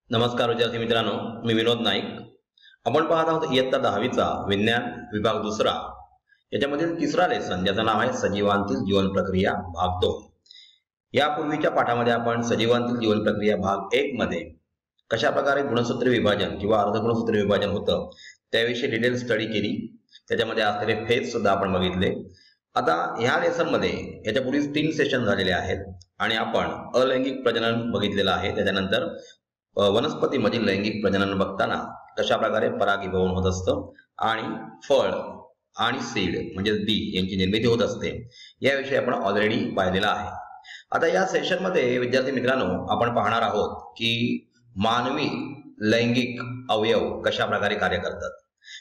नमस्कार विद्यार्थी मित्रांनो, मी विनोद नाईक. आपण पाहत आहोत इयत्ता 10वीचा विज्ञान विभाग दुसरा याच्यामधील तिसरा लेसन, ज्याचं नाव आहे सजीवांतील जीवन प्रक्रिया भाग 2. यापूर्वीच्या पाठामध्ये आपण सजीवांतील जीवन प्रक्रिया भाग 1 मध्ये कशा प्रकारे गुणसूत्र विभाजन किंवा अर्धगुणसूत्र विभाजन होतं त्याविषयी डिटेल स्टडी केली. त्याच्यामध्ये असलेले फेज सुद्धा आपण बघितले. आता ह्या लेसन मध्ये याच्यापूर्वी 3 सेशन झालेले आहेत आणि आपण अलैंगिक प्रजनन बघितलेलं आहे. त्याच्यानंतर वनस्पतीमधील लैंगिक प्रजनन बघताना कशा प्रकारे परागीभवन होत असतं आणि फळ आणि सीड म्हणजे बी यांची निर्मिती होत असते याविषयी आपण ऑलरेडी पाहिलेला आहे. आता या सेशन मध्ये विद्यार्थी मित्रांनो आपण पाहणार आहोत की मानवी लैंगिक अवयव कशा प्रकारे कार्य करतात.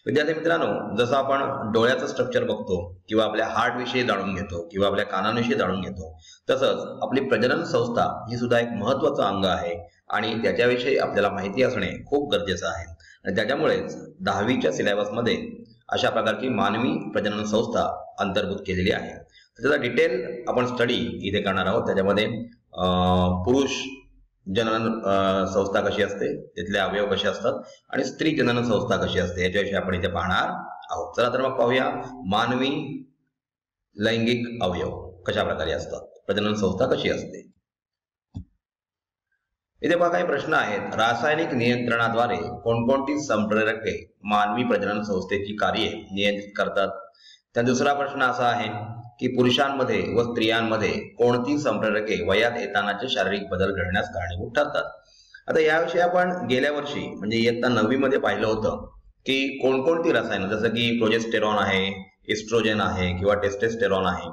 विद्यार्थी मित्रांनो, जसं आपण डोळ्याचं स्ट्रक्चर बघतो किंवा आपल्या हार्ट विषयी जाणून घेतो किंवा आपल्या कानांविषयी जाणून घेतो, तसंच आपली प्रजनन संस्था ही सुद्धा एक महत्वाचं अंग आहे आणि त्याच्याविषयी आपल्याला माहिती असणे खूप गरजेचं आहे. आणि त्याच्यामुळेच 10वीच्या सिलेबस मध्ये अशा प्रकारची मानवी प्रजनन संस्था अंतर्भूत केलेली आहे. त्याचा डिटेल आपण स्टडी इथे करणार आहोत. त्याच्यामध्ये पुरुष जनन संस्था कशी असते, तिथले अवयव कसे असतात आणि स्त्री जनन संस्था कशी असते याच्याविषयी आपण इथे पाहणार आहोत. चला तर मग पाहूया मानवी लैंगिक अवयव कशा प्रकारे असतात, प्रजनन संस्था कशी असते. इथे पहा काही प्रश्न आहेत. रासायनिक नियंत्रणाद्वारे कोणकोणती संप्रेरके मानवी प्रजनन संस्थेची कार्ये नियंत्रित करतात. त्या दुसरा प्रश्न असा आहे की पुरुषांमध्ये व स्त्रियांमध्ये कोणती संप्रेरके वयात येतानाचे शारीरिक बदल घडण्यास कारणीभूत ठरतात. आता याविषयी आपण गेल्या वर्षी म्हणजे इयत्ता 9वी मध्ये पाहिलं होतं की कोणकोणती रसायनं, जसं की प्रोजेस्टेरॉन आहे, इस्ट्रोजेन आहे किंवा टेस्टेस्टेरॉन आहे,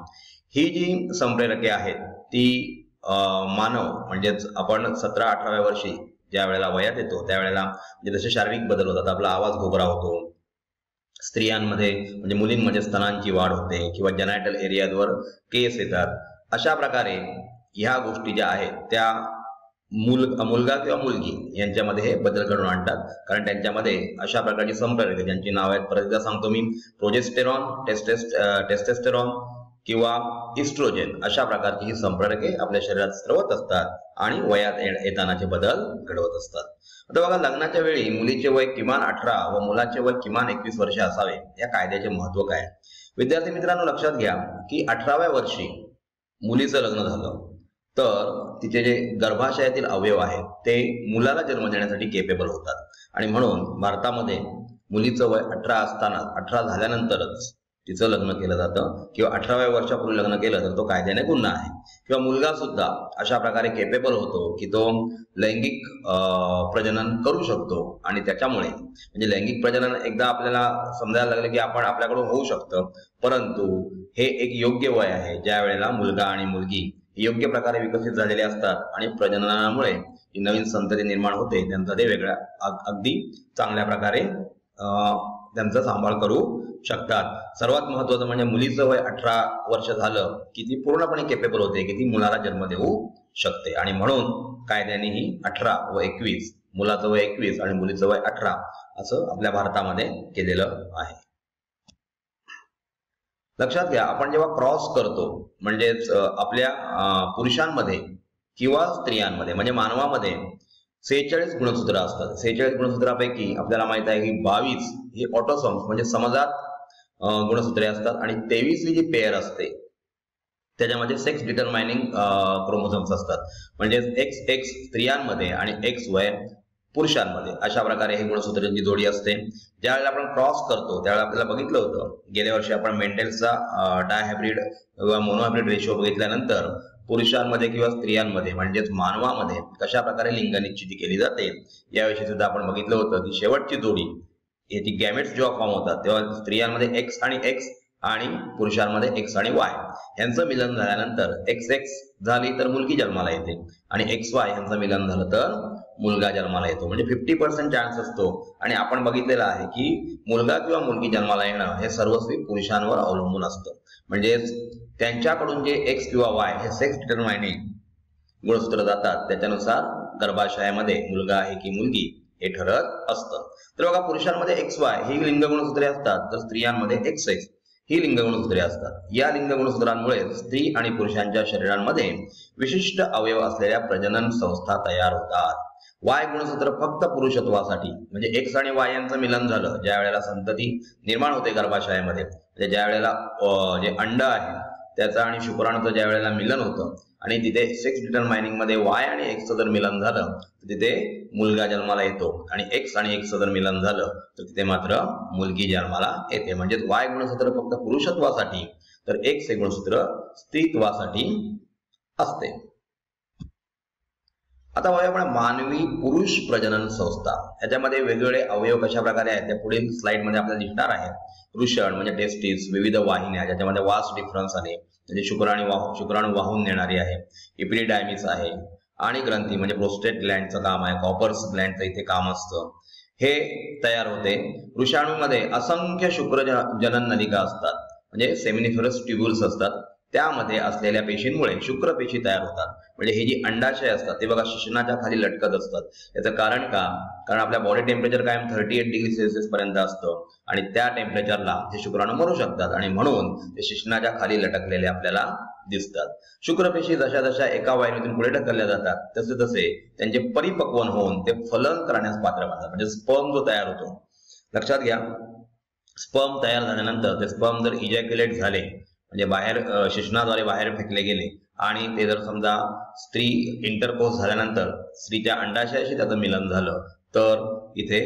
ही जी संप्रेरके आहेत ती मानव म्हणजेच आपण 17-18व्या वर्षी ज्या वेळेला वयात येतो त्यावेळेला म्हणजे जसे शारीरिक बदल होतात, आपला आवाज घोगरा होतो, स्त्रियांमध्ये म्हणजे मुलींमध्ये स्तनांची वाढ होते किंवा जेनायटल एरियावर केस येतात, अशा प्रकारे ह्या गोष्टी ज्या आहेत त्या मुलगा किंवा मुलगी यांच्यामध्ये हे बदल घडवून आणतात. कारण त्यांच्यामध्ये अशा प्रकारची संप्रेरके ज्यांची नाव आहेत, परत एकदा सांगतो मी, प्रोजेस्टेरॉन, टेस्टेस्टेरॉन किंवा इस्ट्रोजेन, अशा प्रकारची ही संप्रेरके आपल्या शरीरात स्रवत असतात आणि वयात येतानाचे बदल घडवत असतात. आता बघा, लग्नाच्या वेळी मुलीचे वय किमान 18 व मुलाचे वय किमान 21 वर्ष असावे. या कायद्याचे महत्व काय? विद्यार्थी मित्रांनो, लक्षात घ्या की 18व्या वर्षी मुलीचं लग्न झालं तर तिचे जे गर्भाशयातील अवयव आहेत ते मुलाला जन्म देण्यासाठी केपेबल होतात आणि म्हणून भारतामध्ये मुलीचं वय 18 असताना 18 झाल्यानंतरच तिचं लग्न केलं जातं किंवा 18व्या वर्षापूर्वी लग्न केलं तर तो कायद्याने गुन्हा आहे. किंवा मुलगा सुद्धा अशा प्रकारे केपेबल होतो की तो लैंगिक प्रजनन करू शकतो आणि त्याच्यामुळे म्हणजे लैंगिक प्रजनन एकदा आपल्याला समजायला लागलं की आपण आपल्याकडून होऊ शकतं, परंतु हे एक योग्य वय आहे ज्या वेळेला मुलगा आणि मुलगी योग्य प्रकारे विकसित झालेले असतात आणि प्रजननामुळे ही नवीन संतती निर्माण होते. त्यांचा ते वेगळ्या अगदी चांगल्या प्रकारे त्यांचा सांभाळ करू शकतात. सर्वात महत्वाचं म्हणजे मुलीचं वय 18 वर्ष झालं की ती पूर्णपणे केपेबल होते की ती मुलाला जन्म देऊ शकते आणि म्हणून कायद्याने ही 18 व 21, मुलाचं वय 21 आणि मुलीचं वय 18 असं आपल्या भारतामध्ये केलेलं आहे. लक्षात घ्या, आपण जेव्हा क्रॉस करतो म्हणजेच आपल्या पुरुषांमध्ये किंवा स्त्रियांमध्ये म्हणजे मानवामध्ये 46 गुणसूत्र असतात. 46 गुणसूत्रापैकी आपल्याला माहित आहे की 22 ही ऑटोसोम्स म्हणजे समजात गुणसूत्रे असतात आणि 23वी जी पेअर असते त्याच्यामध्ये सेक्स डिटरमायनिंग क्रोमोझोम्स असतात. म्हणजे XX स्त्रियांमध्ये आणि XY पुरुषांमध्ये अशा प्रकारे ही गुणसूत्रांची जोडी असते. ज्यावेळेला आपण क्रॉस करतो त्यावेळेला आपल्याला बघितलं होतं गेल्या वर्षी आपण मेंडेलचा डायहायब्रिड किंवा मोनोहायब्रिड रेशो बघितल्यानंतर पुरुषांमध्ये किंवा स्त्रियांमध्ये म्हणजेच मानवामध्ये कशा प्रकारे लिंग निश्चिती केली जाते याविषयी सुद्धा आपण बघितलं होतं की शेवटची जोडी ती गॅमेट्स जेव्हा फॉर्म होतात तेव्हा स्त्रियांमध्ये X आणि X आणि पुरुषांमध्ये X आणि Y यांचं मिलन झाल्यानंतर XX झाली तर मुलगी जन्माला येते आणि XY यांचं मिलन झालं तर मुलगा जन्माला येतो. म्हणजे 50% चान्स असतो आणि आपण बघितलेलं आहे की मुलगा किंवा मुलगी जन्माला येणं हे सर्वस्वी पुरुषांवर अवलंबून असतं. म्हणजे त्यांच्याकडून जे X किंवा Y हे सेक्स डिटरमायनिंग गुणसूत्र जातात त्याच्यानुसार गर्भाशयामध्ये मुलगा आहे की मुलगी हे ठरत असतं. तर बघा, पुरुषांमध्ये XY ही लिंग गुणसूत्रे असतात तर स्त्रियांमध्ये XX ही लिंग गुणसूत्रे असतात. या लिंग गुणसूत्रांमुळे स्त्री आणि पुरुषांच्या शरीरांमध्ये विशिष्ट अवयव असलेल्या प्रजनन संस्था तयार होतात. वाय गुणसूत्र फक्त पुरुषत्वासाठी, म्हणजे एक्स आणि वाय यांचं मिलन झालं ज्या वेळेला संतती निर्माण होते गर्भाशयामध्ये, म्हणजे ज्या वेळेला जे अंड आहे त्याचं आणि शुक्राणूचं ज्या वेळेला मिलन होतं आणि तिथे सेक्स डिटरमायनिंग मध्ये वाय आणि एक्सचं जर मिलन झालं तर तिथे मुलगा जन्माला येतो, आणि एक्स आणि एक्सचं जर मिलन झालं तर तिथे मात्र मुलगी जन्माला येते. म्हणजे वाय गुणसूत्र फक्त पुरुषत्वासाठी तर एक्स हे गुणसूत्र स्त्रीत्वासाठी असते. आता बघूया आपण मानवी पुरुष प्रजनन संस्था. याच्यामध्ये वेगवेगळे अवयव कशा प्रकारे आहेत त्या पुढील स्लाइड मध्ये आपल्याला दिसणार आहे. वृषण म्हणजे टेस्टिस, विविध वाहिन्या ज्याच्यामध्ये वास डिफरन्स आले म्हणजे शुक्राणू वाहून नेणारी आहे, इपिडिडायमिस आहे, आणि ग्रंथी म्हणजे प्रोस्टेट ग्लँडचं काम आहे, कॉपर्स ग्लँडचं इथे काम असतं, हे तयार होते. वृषाणूमध्ये असंख्य शुक्र जनन नलिका असतात म्हणजे सेमिनिफरस ट्युब्युल्स असतात, त्यामध्ये असलेल्या पेशींमुळे शुक्रपेशी तयार होतात. म्हणजे हे जी अंडाशय असतात ते बघा शिश्नाच्या खाली लटकत असतात. याचं कारण का? कारण आपल्या बॉडी टेम्परेचर कायम 38 डिग्री सेल्सिअस पर्यंत असतं आणि त्या टेम्परेचरला हे शुक्राणू मरू शकतात आणि म्हणून ते शिश्नाच्या खाली लटकलेले आपल्याला दिसतात. शुक्रपेशी जशा जशा एका वाहिनीतून पुढे ढकलल्या जातात तसे तसे त्यांचे परिपक्व होऊन ते फलन करण्यास पात्र बनतात. म्हणजे स्पर्म जो तयार होतो, लक्षात घ्या, स्पर्म तयार झाल्यानंतर ते स्पर्म जर इजॅक्युलेट झाले म्हणजे बाहेर शिश्नाद्वारे बाहेर फेकले गेले आणि ते जर समजा स्त्री इंटरकोर्स झाल्यानंतर स्त्रीच्या अंडाशयाशी त्याचं मिलन झालं तर इथे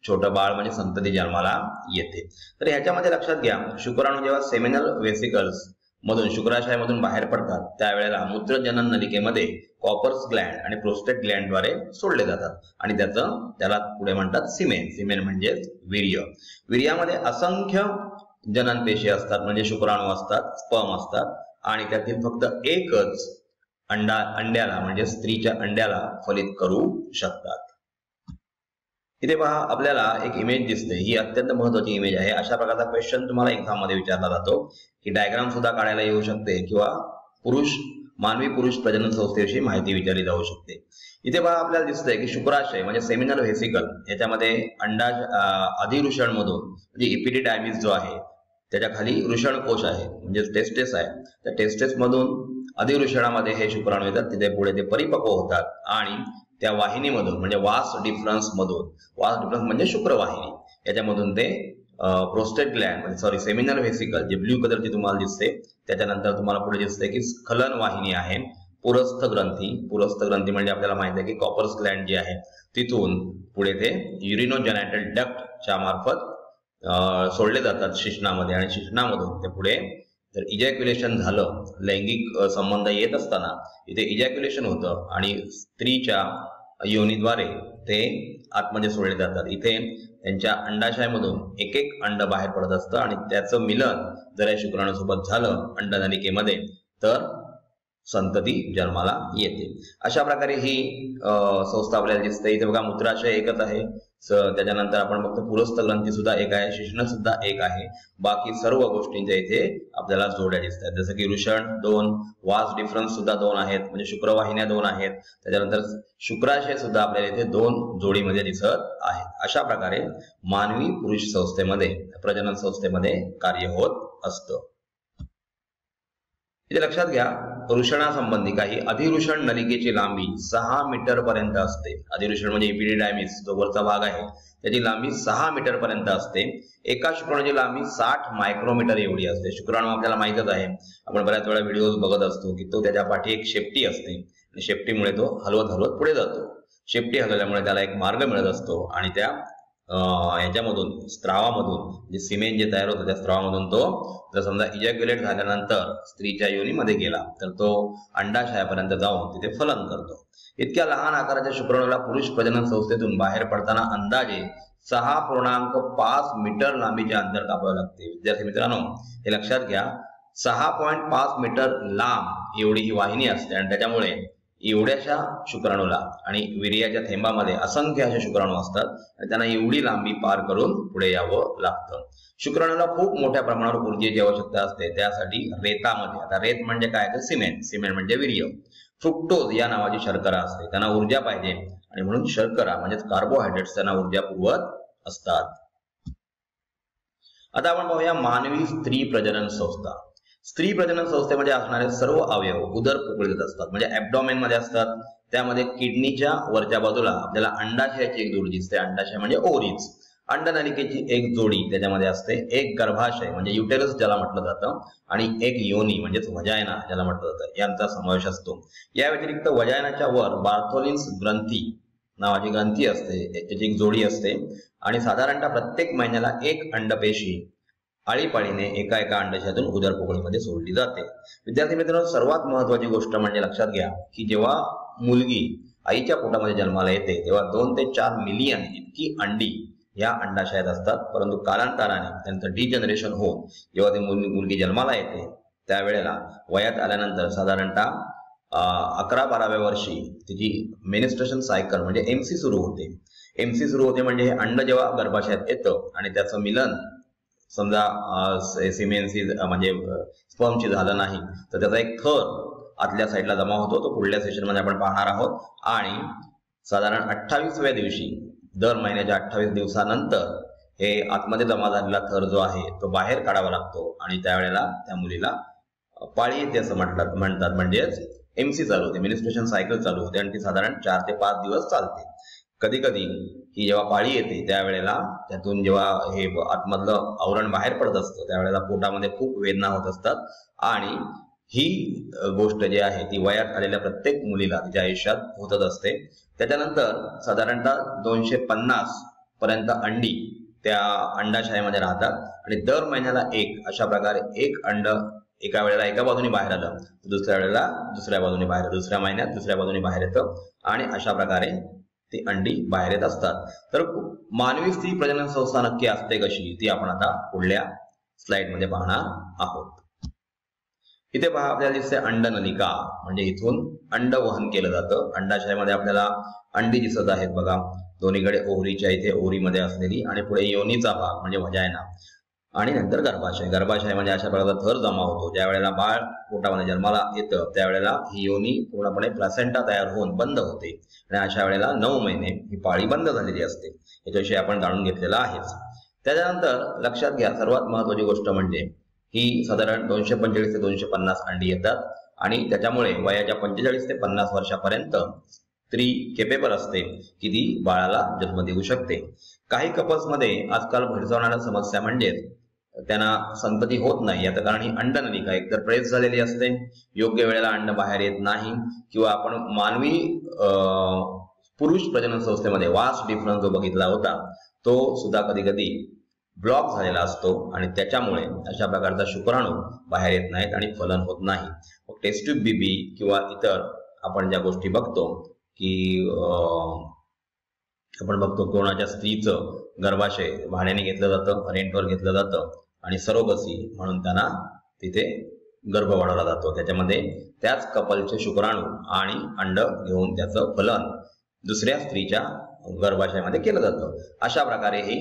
छोटं बाळ म्हणजे संतती जन्माला येते. तर ह्याच्यामध्ये लक्षात घ्या, शुक्राणू जेव्हा सेमिनल वेसिकल्स मधून शुक्राशयामधून बाहेर पडतात त्यावेळेला मूत्रजनन नलिकेमध्ये कॉपर्स ग्लँड आणि प्रोस्टेट ग्लँडद्वारे सोडले जातात आणि त्याला पुढे म्हणतात सिमेन. सिमेन म्हणजे वीर्य. वीर्यामध्ये असंख्य जनन पेशी असतात म्हणजे शुक्राणू असतात, स्पर्म असतात आणि त्यातील फक्त एकच अंड्याला म्हणजे स्त्रीच्या अंड्याला फलित करू शकतात. इथे पहा आपल्याला एक इमेज दिसते, ही अत्यंत महत्वाची इमेज आहे. अशा प्रकारचा क्वेश्चन तुम्हाला एक्झाम मध्ये विचारला जातो की डायग्राम सुद्धा काढायला येऊ शकते किंवा मानवी पुरुष प्रजनन संस्थेविषयी माहिती विचारली जाऊ शकते. इथे पहा आपल्याला दिसतंय की शुक्राशय म्हणजे सेमिनल व्हेसिकल याच्यामध्ये अधिवृषण मधून म्हणजे इपिडिडायमिस जो आहे त्याच्या खाली वृषणकोश आहे म्हणजे टेस्टेस आहे, त्या टेस्टेस मधून अधिवृषणामध्ये हे शुक्राणू येतात, तिथे पुढे ते परिपक्व होतात आणि त्या वाहिनीमधून म्हणजे वास डिफरन्स म्हणजे शुक्रवाहिनी याच्यामधून ते प्रोस्टेट ग्लँड म्हणजे सेमिनल व्हेसिकल जे ब्ल्यू कलरची तुम्हाला दिसते, त्याच्यानंतर तुम्हाला पुढे दिसते की स्खलन वाहिनी आहे, पुरस्थ ग्रंथी म्हणजे आपल्याला माहिती आहे की कॉपर्स ग्लँड जी आहे तिथून पुढे ते युरिनोजेनायटल डक्टच्या मार्फत सोडले जातात शिश्नामध्ये आणि शिश्नामधून ते पुढे जर इजॅक्युलेशन झालं, लैंगिक संबंध येत असताना इथे इजॅक्युलेशन होतं आणि स्त्रीच्या योनीद्वारे ते आतमध्ये सोडले जातात. इथे त्यांच्या अंडाशयामधून एक एक अंड बाहेर पडत असतं आणि त्याचं मिलन जर या शुक्राणूसोबत झालं अंडनलिकेमध्ये तर संतती जन्माला येते. अशा प्रकारे ही संस्था आपल्याला दिसते. इथे बघा मूत्राशय एकच आहे, त्याच्यानंतर आपण बघतो पुरस्थ ग्रंथी सुद्धा एक आहे, शिश्न सुद्धा एक आहे, बाकी सर्व गोष्टींच्या इथे आपल्याला जोड्या दिसतात. जसं की वृषण 2, वास डिफरन्स सुद्धा 2 आहेत म्हणजे शुक्रवाहिन्या 2 आहेत, त्याच्यानंतर शुक्राशय सुद्धा आपल्याला इथे 2 जोडीमध्ये दिसत आहेत. अशा प्रकारे मानवी पुरुष संस्थेमध्ये प्रजनन संस्थेमध्ये कार्य होत असतं. इथे लक्षात घ्या, वृषणासंबंधी काही अधिवृषण नलिकेची लांबी 6 मीटर पर्यंत असते. अधिवृषण म्हणजे इपिडिडायमिस जो वरचा भाग आहे त्याची लांबी 6 मीटर पर्यंत असते. एका शुक्राणूची लांबी 60 मायक्रोमीटर एवढी असते. शुक्राणू आपल्याला माहितच आहे, आपण बऱ्याच वेळा व्हिडिओज बघत असतो की तो त्याच्या पाठी एक शेपटी असते आणि शेपटीमुळे तो हलवत पुढे जातो. शेपटी हलवल्यामुळे त्याला एक मार्ग मिळत असतो आणि त्या याच्यामधून स्त्रावामधून जे सिमेन जे तयार होतं त्या स्त्रावामधून तो जर समजा इजॅक्युलेट झाल्यानंतर स्त्रीच्या योनीमध्ये गेला तर तो अंडाशयापर्यंत जाऊन तिथे फलन करतो. इतक्या लहान आकाराच्या शुक्राणूला पुरुष प्रजनन संस्थेतून बाहेर पडताना अंदाजे 6.5 मीटर लांबीचे अंतर कापावे लागते. विद्यार्थी मित्रांनो हे लक्षात घ्या, 6.5 मीटर लांब एवढी ही वाहिनी असते आणि त्याच्यामुळे एवढ्याशा शुक्राणूला आणि वीर्याच्या थेंबामध्ये असंख्य असे शुक्राणू असतात आणि त्यांना एवढी लांबी पार करून पुढे यावं लागतं. शुक्राणूला खूप मोठ्या प्रमाणावर ऊर्जेची आवश्यकता असते. त्यासाठी रेतामध्ये, आता रेत म्हणजे काय तर सिमेंट म्हणजे वीर्य, फ्रुक्टोज या नावाची शर्करा असते, त्यांना ऊर्जा पाहिजे आणि म्हणून शर्करा म्हणजे कार्बोहायड्रेट्स त्यांना ऊर्जा पुरवत असतात. आता आपण पाहूया मानवी स्त्री प्रजनन संस्था. स्त्री प्रजनन संस्थेमध्ये असणारे सर्व अवयव उदर पोकळीत असतात, म्हणजे ॲब्डॉमेन मध्ये असतात. त्यामध्ये किडनीच्या वरच्या बाजूला आपल्याला अंडाशयाची एक जोडी दिसते. अंडाशय म्हणजे ओव्हरीज. अंडनलिकेची एक जोडी त्याच्यामध्ये असते. एक गर्भाशय म्हणजे युटेरस ज्याला म्हटलं जातं, आणि एक योनी म्हणजेच वजायना ज्याला म्हटलं जातं, यांचा समावेश असतो. या व्यतिरिक्त वजायनाच्या वर बार्थोलिन्स ग्रंथी नावाची ग्रंथी असते, त्याची एक जोडी असते. आणि साधारणतः प्रत्येक महिन्याला एक अंडपेशी आळीपाळीने एका एका अंडाशयातून उदर पोकळीमध्ये सोडली जाते. विद्यार्थी मित्रांनो, सर्वात महत्वाची गोष्ट म्हणजे लक्षात घ्या की जेव्हा मुलगी आईच्या पोटामध्ये जन्माला येते तेव्हा 2 ते 4 मिलियन इतकी अंडी या अंडाशयात असतात. परंतु कालांतराने त्यांचं डिजनरेशन होऊन जेव्हा ती मुलगी जन्माला येते त्यावेळेला वयात आल्यानंतर साधारणतः 11-12व्या वर्षी तिची मेनिस्ट्रेशन सायकल म्हणजे एमसी सुरू होते. एमसी सुरू होते म्हणजे अंड जेव्हा गर्भाशयात येतं आणि त्याचं मिलन समजा सिमेन्सी म्हणजे स्पर्मची झालं नाही तर त्याचा एक थर आतल्या साईडला जमा होतो. तो पुढल्या सेशनमध्ये आपण पाहणार आहोत. आणि साधारण 28व्या दिवशी, दर महिन्याच्या 28 दिवसानंतर हे आतमध्ये जमा झालेला थर जो आहे तो बाहेर काढावा लागतो आणि त्यावेळेला त्या मुलीला पाळी येते असं म्हणतात. म्हणजेच एमसी चालू होते, मिनिस्ट्रेशन सायकल चालू होते आणि ती साधारण 4 ते 5 दिवस चालते. कधी कधी ही जेव्हा पाळी येते त्यावेळेला त्यातून जेव्हा हे आतमधलं आवरण बाहेर पडत असतं त्यावेळेला पोटामध्ये खूप वेदना होत असतात. आणि ही गोष्ट जी आहे ती वयात आलेल्या प्रत्येक मुलीला तिच्या आयुष्यात होतच असते. त्याच्यानंतर साधारणतः 250 पर्यंत अंडी त्या अंडाशयामध्ये राहतात आणि दर महिन्याला एक अशा प्रकारे एक अंड एका वेळेला एका बाजूने बाहेर आलं, दुसऱ्या वेळेला दुसऱ्या बाजूने बाहेर, दुसऱ्या महिन्यात दुसऱ्या बाजूने बाहेर येतं आणि अशा प्रकारे ती अंडी बाहेर येत असतात. तर मानवी स्त्री प्रजनन संस्था नक्की असते कशी ती आपण आता पुढल्या स्लाइड मध्ये पाहणार आहोत. इथे पहा आपल्याला दिसते अंडनलिका, म्हणजे इथून अंड वहन केलं जातं. अंडाशयामध्ये आपल्याला अंडी दिसत आहेत बघा, दोन्हीकडे ओव्हरीच्या इथे ओव्हरीमध्ये असलेली, आणि पुढे योनीचा भाग म्हणजे वजायना, आणि नंतर गर्भाशय. गर्भाशयामध्ये अशा प्रकारचा थर जमा होतो. ज्या वेळेला बाळ पोटामध्ये जन्माला येतं त्यावेळेला ही योनी पूर्णपणे प्लासेंटा तयार होऊन बंद होते आणि अशा वेळेला 9 महिने ही पाळी बंद झालेली असते. याच्याविषयी आपण जाणून घेतलेलं आहेच. त्याच्यानंतर लक्षात घ्या, सर्वात महत्वाची गोष्ट म्हणजे ही साधारण 245 ते 250 अंडी येतात आणि त्याच्यामुळे वयाच्या 45 ते 50 वर्षापर्यंत स्त्री केपेबल असते की ती बाळाला जन्म देऊ शकते. काही कपल्समध्ये आजकाल भेडसावणाऱ्या समस्या म्हणजे त्यांना संतती होत नाही. याचं कारण ही अंडनलिका एकतर प्रेस झालेली असते, योग्य वेळेला अंड बाहेर येत नाही, किंवा आपण मानवी पुरुष प्रजनन संस्थेमध्ये वास्ट डिफरन्स जो बघितला होता तो सुद्धा कधी कधी ब्लॉक झालेला असतो आणि त्याच्यामुळे अशा प्रकारचा शुक्राणू बाहेर येत नाहीत आणि फलन होत नाही. टेस्ट ट्यूब बीबी किंवा इतर आपण ज्या गोष्टी बघतो की आपण बघतो कोणाच्या स्त्रीचं गर्भाशय भाड्याने घेतलं जातं, रेंटवर घेतलं जातं आणि सरोगसी म्हणून त्यांना तिथे गर्भ वाढवला जातो. त्याच्यामध्ये त्याच कपलचे शुक्राणू आणि अंड घेऊन त्याचं फलन दुसऱ्या स्त्रीच्या गर्भाशयामध्ये केलं जातं. अशा प्रकारे ही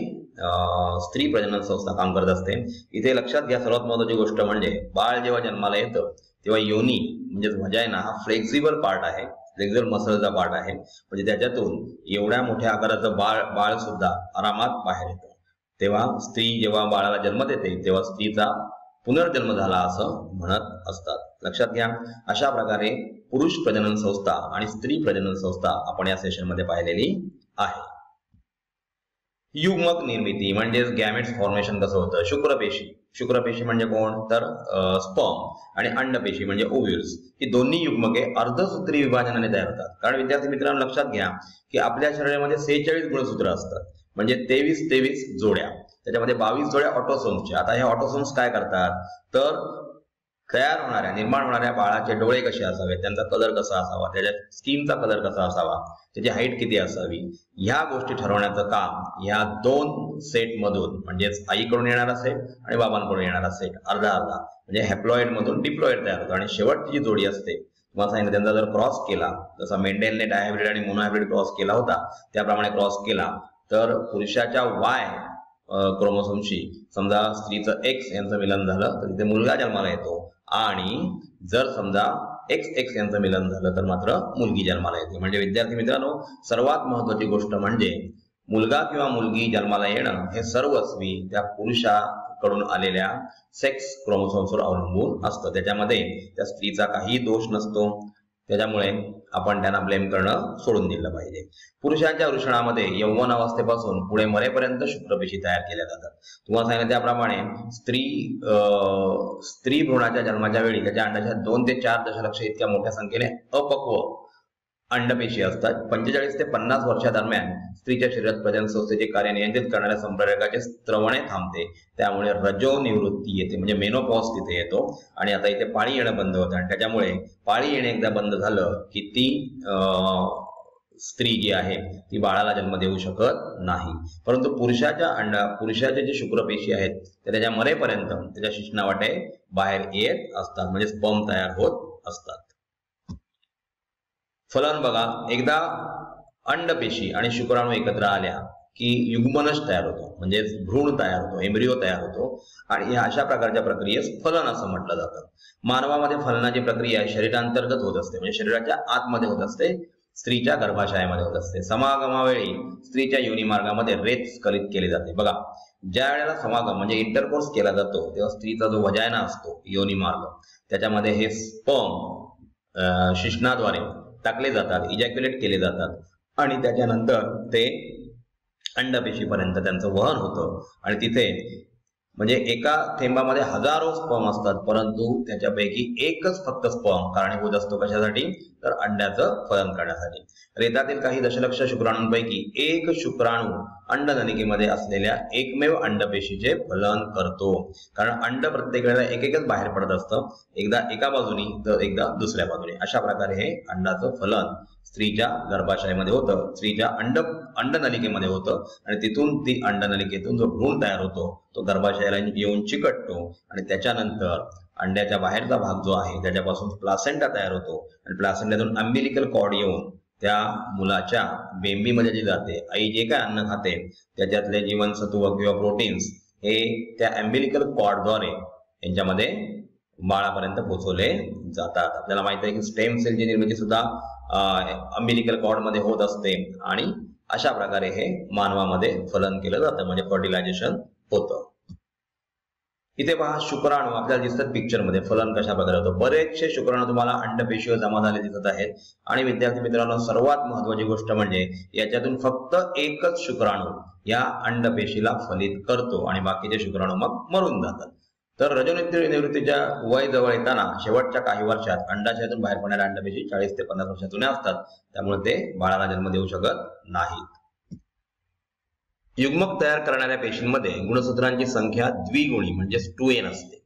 स्त्री प्रजनन संस्था काम करत असते. इथे लक्षात घ्या, सर्वात महत्वाची गोष्ट म्हणजे बाळ जेव्हा जन्माला येतं तेव्हा योनी म्हणजे वजायना हा फ्लेक्झिबल पार्ट आहे, फ्लेक्झिबल मसलचा पार्ट आहे, म्हणजे त्याच्यातून एवढ्या मोठ्या आकाराचं बाळ सुद्धा आरामात बाहेर येतं. तेव्हा स्त्री जेव्हा बाळाला जन्म देते तेव्हा स्त्रीचा पुनर्जन्म झाला असं म्हणत असतात. लक्षात घ्या, अशा प्रकारे पुरुष प्रजनन संस्था आणि स्त्री प्रजनन संस्था आपण या सेशन मध्ये पाहिलेली आहे. युग्मक निर्मिती म्हणजेच गॅमेट्स फॉर्मेशन कसं होतं. शुक्रपेशी म्हणजे कोण तर स्पर्म, आणि अंडपेशी म्हणजे ओव्ह्यूल्स. ही दोन्ही युग्मके अर्धसूत्री विभाजनाने तयार होतात. कारण विद्यार्थी मित्रांनो लक्षात घ्या की आपल्या शरीरामध्ये 46 गुणसूत्र असतात, म्हणजे 23 जोड्या, त्याच्यामध्ये 22 जोड्या ऑटोसोम्सच्या. आता हे ऑटोसोम्स काय करतात तर निर्माण होणाऱ्या बाळाचे डोळे कसे असावे, त्यांचा कलर कसा असावा, त्याच्या स्किनचा कलर कसा असावा, त्याची हाईट किती असावी, ह्या गोष्टी ठरवण्याचं काम या 2 सेट मधून म्हणजेच आईकडून येणारा सेट आणि बाबांकडून येणारा सेट अर्धा म्हणजे हॅप्लॉइड मधून डिप्लॉइड तयार होतो. आणि शेवटची जी जोडी असते तुम्हाला सांगितलं त्यांचा जर क्रॉस केला, जसा मेंडेलने डायहायब्रिड आणि मोनोहायब्रिड क्रॉस केला होता त्याप्रमाणे क्रॉस केला तर पुरुषाच्या Y क्रोमोसोमशी समजा स्त्रीचं X यांचं मिलन झालं तर तिथे मुलगा जन्माला येतो, आणि जर समजा XX यांचं मिलन झालं तर मात्र मुलगी जन्माला येते. म्हणजे विद्यार्थी मित्रांनो, सर्वात महत्वाची गोष्ट म्हणजे मुलगा किंवा मुलगी जन्माला येणं हे सर्वस्वी त्या कडून आलेल्या सेक्स क्रोमोसोम्सवर अवलंबून असतं. त्याच्यामध्ये त्या स्त्रीचा काही दोष नसतो. त्याच्यामुळे आपण त्यांना ब्लेम करणं सोडून दिलं पाहिजे. पुरुषांच्या वृषणामध्ये यौवन अवस्थेपासून पुढे मरेपर्यंत शुक्रपेशी तयार केल्या जातात. तुम्हाला सांगितलं त्याप्रमाणे स्त्री भ्रूणाच्या जन्माच्या वेळी त्याच्या अंडाच्या 2 ते 4 दशलक्ष इतक्या मोठ्या संख्येने अपक्व अंडपेशी असतात. 45 ते 50 वर्षादरम्यान स्त्रीच्या शरीरात प्रजनन संस्थेचे कार्य नियंत्रित करणाऱ्या संप्रेरकाचे स्त्रवणे थांबते. त्यामुळे रजोनिवृत्ती येते, म्हणजे मेनोपॉज तिथे येतो आणि आता इथे पाळी येणं बंद होतं. आणि त्याच्यामुळे पाळी येणे एकदा बंद झालं की ती स्त्री जी आहे ती बाळाला जन्म देऊ शकत नाही. परंतु पुरुषाचे जे शुक्रपेशी आहेत ते त्याच्या मरेपर्यंत त्याच्या शिश्नावाटे बाहेर येत असतात, म्हणजे स्पर्म तयार होत असतात. फलन बघा, एकदा अंडपेशी आणि शुक्राणू एकत्र आल्या की युग्मनज तयार होतो, म्हणजे भ्रूण तयार होतो, एम्ब्रिओ तयार होतो आणि अशा प्रकारच्या प्रक्रियेस फलन असं म्हटलं जातं. मानवामध्ये फलनाची प्रक्रिया शरीरांतर्गत होत असते, म्हणजे शरीराच्या आतमध्ये होत असते, स्त्रीच्या गर्भाशयामध्ये होत असते. समागमावेळी स्त्रीच्या योनी मार्गामध्ये रेत स्खलित केली जाते. बघा, ज्या वेळेला समागम म्हणजे इंटरकोर्स केला जातो तेव्हा स्त्रीचा जो वजायना असतो, योनी मार्ग, त्याच्यामध्ये हे स्पर्म शिश्नाद्वारे टाकले जातात, इजॅक्युलेट केले जातात आणि त्याच्यानंतर ते अंडपेशीपर्यंत त्यांचं वहन होतं. आणि तिथे म्हणजे एका थेंबामध्ये हजारो स्पर्म असतात, परंतु त्याच्यापैकी एकच फक्त स्पर्म कारणीभूत असतो. कशासाठी? तर अंड्याचं फलन करण्यासाठी. रेतातील काही दशलक्ष शुक्राणूंपैकी एक शुक्राणू अंडनलिकेमध्ये असलेल्या एकमेव अंडपेशीचे फलन करतो. कारण अंड प्रत्येक वेळेला एकच बाहेर पडत असतं, एकदा एका बाजूनी तर एकदा दुसऱ्या बाजूने. अशा प्रकारे हे अंडाचं फलन स्त्रीच्या गर्भाशयामध्ये होतं, स्त्रीच्या अंडनलिकेमध्ये होतं आणि तिथून ती अंडनलिकेतून जो भ्रूण तयार होतो तो गर्भाशयाला येऊन चिकटतो आणि त्याच्यानंतर अंड्याच्या बाहेरचा भाग जो आहे त्याच्यापासून प्लासेंटा तयार होतो आणि प्लासेंटातून अम्बिलिकल कॉर्ड येऊन त्या मुलाच्या बेंबीमध्ये जी जाते. आई जे काय अन्न खाते त्याच्यातले जीवनसत्व किंवा प्रोटीन्स हे त्या अम्बिलिकल कॉर्डद्वारे यांच्यामध्ये बाळापर्यंत पोहोचवले जातात. आपल्याला माहिती आहे की स्टेम सेलची निर्मिती सुद्धा अम्बिलिकल कॉर्ड मध्ये होत असते आणि अशा प्रकारे हे मानवामध्ये फलन केलं जातं, म्हणजे फर्टिलायझेशन होतं. इथे पहा, शुक्राणू आपल्याला दिसतात पिक्चर मध्ये. फलन कशा प्रकारे होतं? बरेचसे शुक्राणू तुम्हाला अंडपेशीवर जमा झाले दिसत आहेत. आणि विद्यार्थी मित्रांनो, सर्वात महत्वाची गोष्ट म्हणजे याच्यातून फक्त एकच शुक्राणू या अंडपेशीला फलित करतो आणि बाकीचे शुक्राणू मग मरून जातात. तर रजोनिवृत्तीच्या वय जवळ येताना शेवटच्या काही वर्षात अंडाशयातून बाहेर पडणाऱ्या अंडपेशी 40 ते 50 वर्ष जुन्या असतात, त्यामुळे ते बाळाला जन्म देऊ शकत नाहीत. युग्मक तयार करणाऱ्या पेशींमध्ये गुणसूत्रांची संख्या द्विगुणी म्हणजे 2n असते.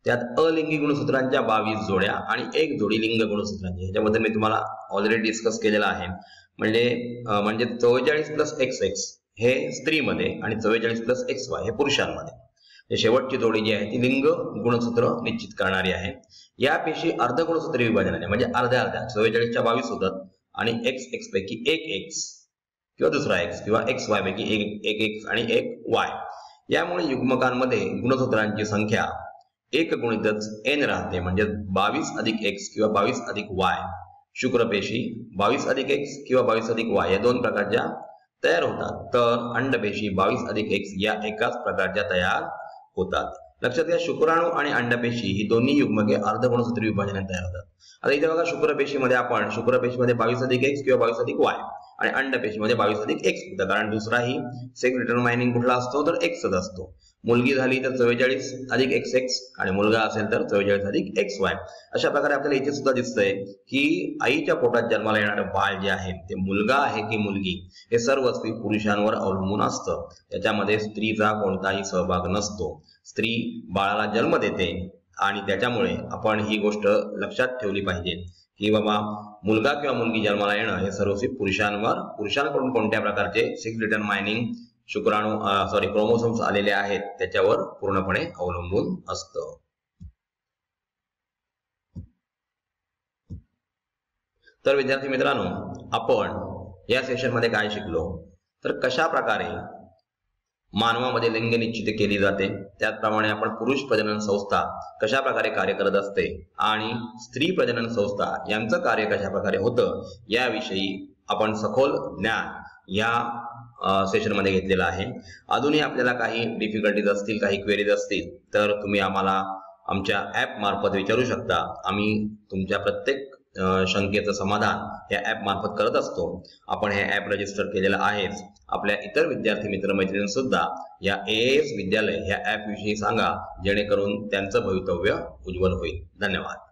त्यात अलिंगी गुणसूत्रांच्या 22 जोड्या आणि एक जोडी लिंग गुणसूत्रांची. ह्याच्यामध्ये मी तुम्हाला ऑलरेडी डिस्कस केलेला आहे. म्हणजे 44 + XX हे स्त्रीमध्ये आणि 44 + XY हे पुरुषांमध्ये. शेवटची जोडी जी आहे ती लिंग गुणसूत्र निश्चित करणारी आहे. या पेशी अर्धगुणसूत्री विभाजनाने म्हणजे अर्ध्या 44च्या 22 होतात आणि XX पैकी एक X किंवा दुसरा X किंवा XY पैकी एक X आणि एक Y. यामुळे युग्मकांमध्ये गुणसूत्रांची संख्या एक गुणितच n राहते, म्हणजे 22 + X किंवा 22 + Y. शुक्रपेशी 22 + X किंवा 22 + Y या दोन प्रकारच्या तयार होतात, तर अंडपेशी 22 + X या एकाच प्रकारच्या तयार होतात. लक्षात घ्या, शुक्राणू आणि अंडपेशी ही दोन्ही युग्मके अर्धगुणसूत्री विभाजनाने तयार होतात. आता इथे बघा, शुक्रपेशीमध्ये 22 + X किंवा 22 + Y आणि अंडपेशीमध्ये 22 + X होतं, कारण दुसराही सेक्स डिटरमायनिंग कुठला असतो तर Xच असतो. मुलगी झाली तर 44 + XX आणि मुलगा असेल तर 44 + XY. अशा प्रकारे आपल्याला इथे सुद्धा दिसतंय की आईच्या पोटात जन्माला येणारं बाळ जे आहे ते मुलगा आहे की मुलगी हे सर्वस्वी पुरुषांवर अवलंबून असतं. त्याच्यामध्ये स्त्रीचा कोणताही सहभाग नसतो. स्त्री बाळाला जन्म देते आणि त्याच्यामुळे आपण ही गोष्ट लक्षात ठेवली पाहिजे की बाबा, मुलगा किंवा मुलगी जन्माला येणं हे सर्वस्वी पुरुषांकडून कोणत्या प्रकारचे सेक्स डिटरमायनिंग क्रोमोसोम्स आलेले आहेत त्याच्यावर पूर्णपणे अवलंबून असतं. तर विद्यार्थी मित्रांनो, आपण या सेशन मध्ये काय शिकलो तर कशा प्रकारे मानवामध्ये लिंग निश्चिती केली जाते, त्याचप्रमाणे आपण पुरुष प्रजनन संस्था कशा प्रकारे कार्य करत असते आणि स्त्री प्रजनन संस्था यांचं कार्य कशा प्रकारे होतं याविषयी आपण सखोल ज्ञान या सेशनमध्ये घेतलेला आहे। अजूनही आपल्याला काही डिफिकल्टीज असतील, काही क्वेरीज असतील तर तुम्ही आम्हाला आमच्या ॲप मार्फत विचारू शकता। आम्ही तुमच्या प्रत्येक शंकेचं समाधान या ॲप मार्फत करत असतो। आपण हे ॲप रजिस्टर केलेलं आहेच। आपल्या इतर विद्यार्थी मित्रमैत्रिणींना सुद्धा या AAS विद्यालय या ॲप विषयी सांगा, जेणेकरून त्यांचं भवितव्य उज्ज्वल होईल। धन्यवाद।